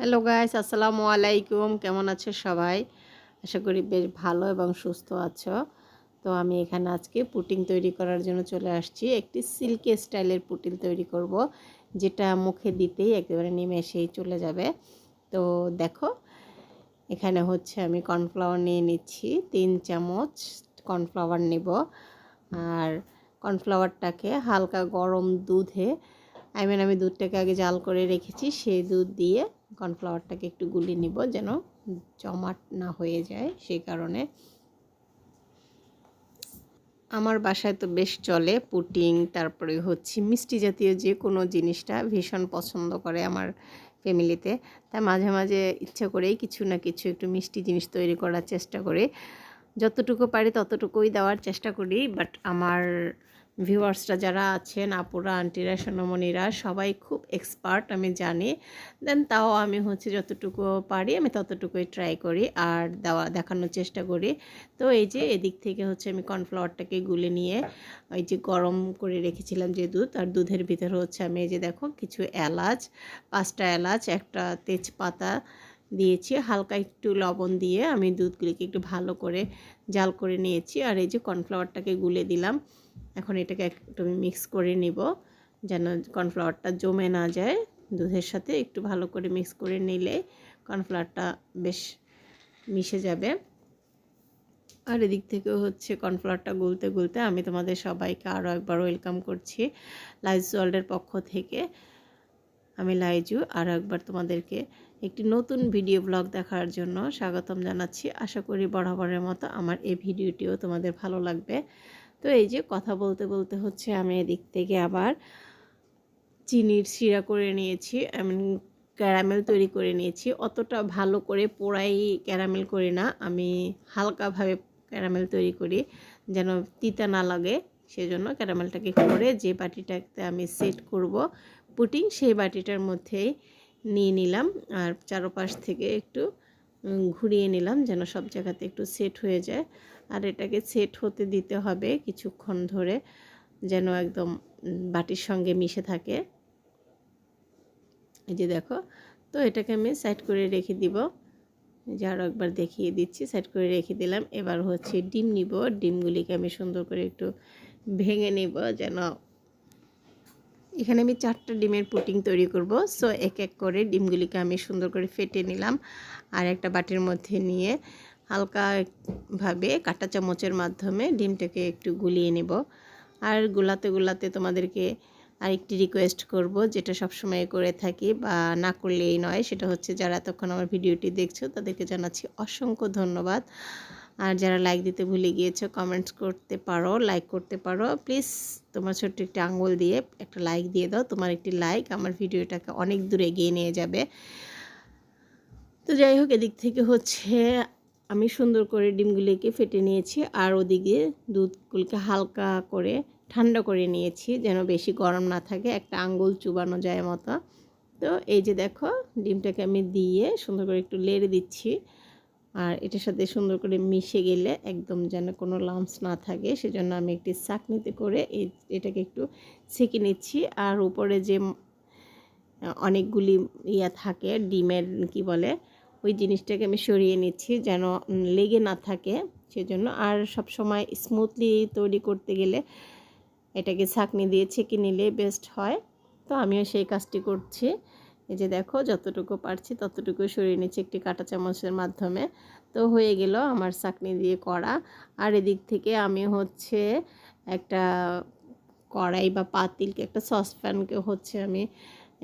Hello guys, আসসালামু আলাইকুম। কেমন আছো সবাই? আশা করি বেশ ভালো এবং সুস্থ আছো। তো আমি এখানে আজকে পুডিং তৈরি করার জন্য চলে আসছি। একটি সিল্কি স্টাইলের পুডিং তৈরি করব, যেটা মুখে দিতেই একেবারে নিমেষেই চলে যাবে। তো দেখো, এখানে হচ্ছে আমি কর্নফ্লাওয়ার নিয়ে নিচ্ছি। 3 চামচ কর্নফ্লাওয়ার নেব। আর কর্নফ্লাওয়ারটাকে হালকা গরম দুধে, আমি দুধটাকে আগে জাল করে রেখেছি, সেই দুধ দিয়ে কর্নফ্লাওয়ারটাকে একটু গুলিয়ে নিব, যেন জমাট না হয়ে যায়। সেই কারণে আমার বাসায় তো বেশ চলে পুডিং, তারপরে হচ্ছে মিষ্টি জাতীয় যে কোনো জিনিসটা ভীষণ পছন্দ করে আমার ফ্যামিলিতে। তাই মাঝে মাঝে ইচ্ছা করেই কিছু না কিছু একটু মিষ্টি জিনিস তৈরি করার চেষ্টা করি। যতটুকু পারি ততটুকুই দেওয়ার চেষ্টা করি। বাট আমার ভিউয়ার্সরা যারা আছেন, আপুরা, আন্টিরা, সোনামণিরা সবাই খুব এক্সপার্ট, আমি জানি। তাও আমি হচ্ছে যতটুকু পারি আমি ততটুকুই ট্রাই করি আর দেখানোর চেষ্টা করি। তো এই যে এদিক থেকে হচ্ছে আমি কর্নফ্লাওয়ারটাকে গুলে নিয়ে ওই যে গরম করে রেখেছিলাম যে দুধ, আর দুধের ভিতরে হচ্ছে আমি এই যে দেখো কিছু এলাচ, 5টা এলাচ, একটা তেজপাতা দিয়েছি, হালকা একটু লবণ দিয়ে আমি দুধগুলিকে একটু ভালো করে জাল করে নিয়েছি। আর এই যে কর্নফ্লাওয়ারটাকে গুলে দিলাম। এখন এটাকে একটু মিক্স করে নিব, যেন কর্নফ্লাওয়ারটা জমে না যায়। দুধের সাথে একটু ভালো করে মিক্স করে নিলে কর্নফ্লাওয়ারটা বেশ মিশে যাবে। আর এদিক থেকে হচ্ছে কর্নফ্লাওয়ারটা গুলতে গুলতে আমি তোমাদের সবাইকে আরও একবার ওয়েলকাম করছি লাইজু ওয়ার্ল্ডের পক্ষ থেকে। আমি লাইজু আরও একবার তোমাদেরকে একটি নতুন ভিডিও ব্লগ দেখার জন্য স্বাগতম জানাচ্ছি। আশা করি বরাবরের মতো আমার এই ভিডিওটিও তোমাদের ভালো লাগবে। তো এই যে কথা বলতে বলতে হচ্ছে আমি এদিক থেকে আবার চিনির শিরা করে নিয়েছি, আমি ক্যারামেল তৈরি করে নিয়েছি। অতটা ভালো করে পোড়াই ক্যারামেল করি না, আমি হালকাভাবে ক্যারামেল তৈরি করি যেন তিতা না লাগে। সেজন্য ক্যারামেলটাকে করে যে বাটিটাতে আমি সেট করব পুডিং, সেই বাটিটার মধ্যেই নিয়ে নিলাম। আর চারপাশ থেকে একটু ঘুরিয়ে নিলাম যেন সব জায়গাতে একটু সেট হয়ে যায়। আর এটাকে সেট হতে দিতে হবে কিছুক্ষণ ধরে, যেন একদম বাটির সঙ্গে মিশে থাকে। এই যে দেখো, তো এটাকে আমি সাইড করে রেখে দিব। যে আরও একবার দেখিয়ে দিচ্ছি, সাইড করে রেখে দিলাম। এবার হচ্ছে ডিম নিব, ডিমগুলিকে আমি সুন্দর করে একটু ভেঙে নিব, যেন এখানে আমি 4টা ডিমের পুডিং তৈরি করব। সো এক এক করে ডিমগুলিকে আমি সুন্দর করে ফেটে নিলাম আর একটা বাটির মধ্যে নিয়ে হালকাভাবে কাঁটা চামচের মাধ্যমে ডিমটাকে একটু গুলিয়ে নেব। আর গুলাতে গুলাতে তোমাদেরকে আরেকটি রিকোয়েস্ট করব, যেটা সবসময় করে থাকি বা না করলেই নয়, সেটা হচ্ছে যারা এতক্ষণ আমার ভিডিওটি দেখছো তাদেরকে জানাচ্ছি অসংখ্য ধন্যবাদ। আর যারা লাইক দিতে ভুলে গিয়েছো, কমেন্টস করতে পারো, লাইক করতে পারো। প্লিজ তোমার ছোট্ট একটি আঙ্গুল দিয়ে একটা লাইক দিয়ে দাও। তোমার একটি লাইক আমার ভিডিওটাকে অনেক দূরে এগিয়ে নিয়ে যাবে। তো যাই হোক, এদিক থেকে হচ্ছে আমি সুন্দর করে ডিমগুলিকে ফেটে নিয়েছি আর ওদিকে দুধগুলিকে হালকা করে ঠান্ডা করে নিয়েছি, যেন বেশি গরম না থাকে, একটা আঙ্গুল চুবানো যায় মতো। তো এই যে দেখো, ডিমটাকে আমি দিয়ে সুন্দর করে একটু লেড়ে দিচ্ছি। আর এটার সাথে সুন্দর করে মিশে গেলে একদম যেন কোনো লাম্পস না থাকে, সেজন্য আমি একটি ছাঁকনিতে করে এটাকে একটু ছেঁকে নিচ্ছি। আর উপরে যে অনেকগুলি থাকে ডিমের কি বলে, ওই জিনিসটাকে আমি সরিয়ে নিচ্ছি যেন লেগে না থাকে সেজন্য। আর সব সময় স্মুথলি তৈরি করতে গেলে এটাকে ছাঁকনি দিয়ে ছেঁকে নিলে বেস্ট হয়। তো আমিও সেই কাজটি করছি। এই যে দেখো, যতটুকু পারছি ততটুকু সরিয়ে নিচ্ছি একটি কাঁটা চামচের মাধ্যমে। তো হয়ে গেল আমার ছাঁকনি দিয়ে করা। আর এদিক থেকে আমি হচ্ছে একটা কড়াই বা পাতিলকে, একটা সসপ্যানকে হচ্ছে আমি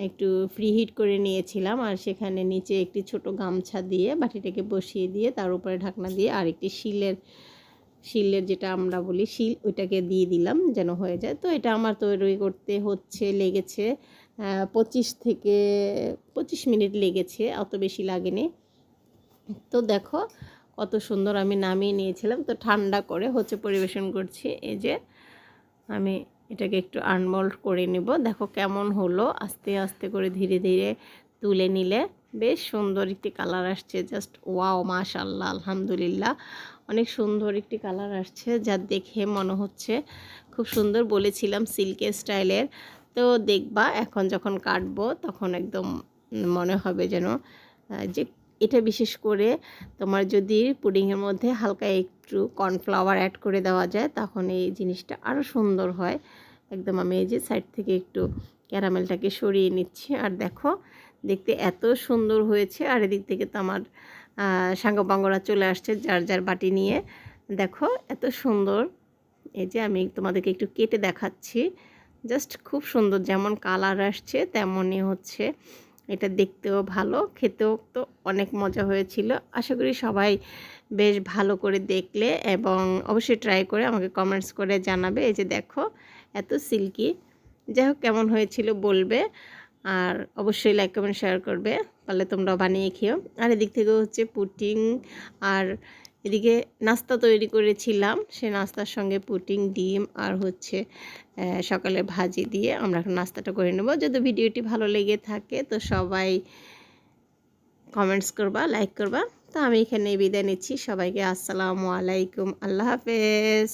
একটু ফ্রি হিট করে নিয়েছিলাম। আর সেখানে নিচে একটি ছোট গামছা দিয়ে বাটিটাকে বসিয়ে দিয়ে তার উপরে ঢাকনা দিয়ে আর একটি শিলের যেটা আমরা বলি শিল, ওইটাকে দিয়ে দিলাম যেন হয়ে যায়। তো এটা আমার তৈরি করতে হচ্ছে লেগেছে 25 মিনিট লেগেছে, অত বেশি লাগেনি। তো দেখো কত সুন্দর আমি নামিয়ে নিয়েছিলাম। তো ঠান্ডা করে হচ্ছে পরিবেশন করছি। এই যে আমি এটাকে একটু আনমোল্ড করে নেব। দেখো কেমন হলো, আস্তে আস্তে করে ধীরে ধীরে তুলে নিলে বেশ সুন্দর একটি কালার আসছে। জাস্ট ওয়াও, মাশাআল্লাহ, আলহামদুলিল্লাহ, অনেক সুন্দর একটি কালার আসছে, যা দেখে মনে হচ্ছে খুব সুন্দর। বলেছিলাম সিল্কের স্টাইলের। তো দেখবা এখন যখন কাটবো তখন একদম মনে হবে যেন যে এটা বিশেষ করে তোমার যদি পুডিংয়ের মধ্যে হালকা একটু কর্নফ্লাওয়ার অ্যাড করে দেওয়া যায় তখন এই জিনিসটা আরও সুন্দর হয়। একদম আমি এই যে সাইড থেকে একটু ক্যারামেলটাকে সরিয়ে নিচ্ছি, আর দেখো দেখতে এত সুন্দর হয়েছে। আর এদিক থেকে তো আমার সাঙ্গপাঙ্গরা চলে আসছে যার যার বাটি নিয়ে। দেখো এত সুন্দর, এই যে আমি তোমাদেরকে একটু কেটে দেখাচ্ছি, জাস্ট খুব সুন্দর, যেমন কালার আসছে তেমনই হচ্ছে। এটা দেখতেও ভালো, খেতেও তো অনেক মজা হয়েছিল। আশা করি সবাই বেশ ভালো করে দেখলে এবং অবশ্যই ট্রাই করে আমাকে কমেন্টস করে জানাবে। এই যে দেখো এত সিল্কি, যাই হোক কেমন হয়েছিল বলবে, আর অবশ্যই লাইক কমেন্ট শেয়ার করবে, পারলে তোমরাও বানিয়ে খেও। আর এদিক থেকে হচ্ছে পুডিং, আর এদিকে নাস্তা তৈরি করেছিলাম, সে নাস্তার সঙ্গে পুডিং, ডিম আর হচ্ছে সকালে ভাজি দিয়ে আমরা নাস্তাটা করে নেব। যদি ভিডিওটি ভালো লেগে থাকে তো সবাই কমেন্টস করবা, লাইক করবা। তো আমি এখানে বিদায় নিচ্ছি সবাইকে। আসসালামু আলাইকুম, আল্লাহ হাফেজ।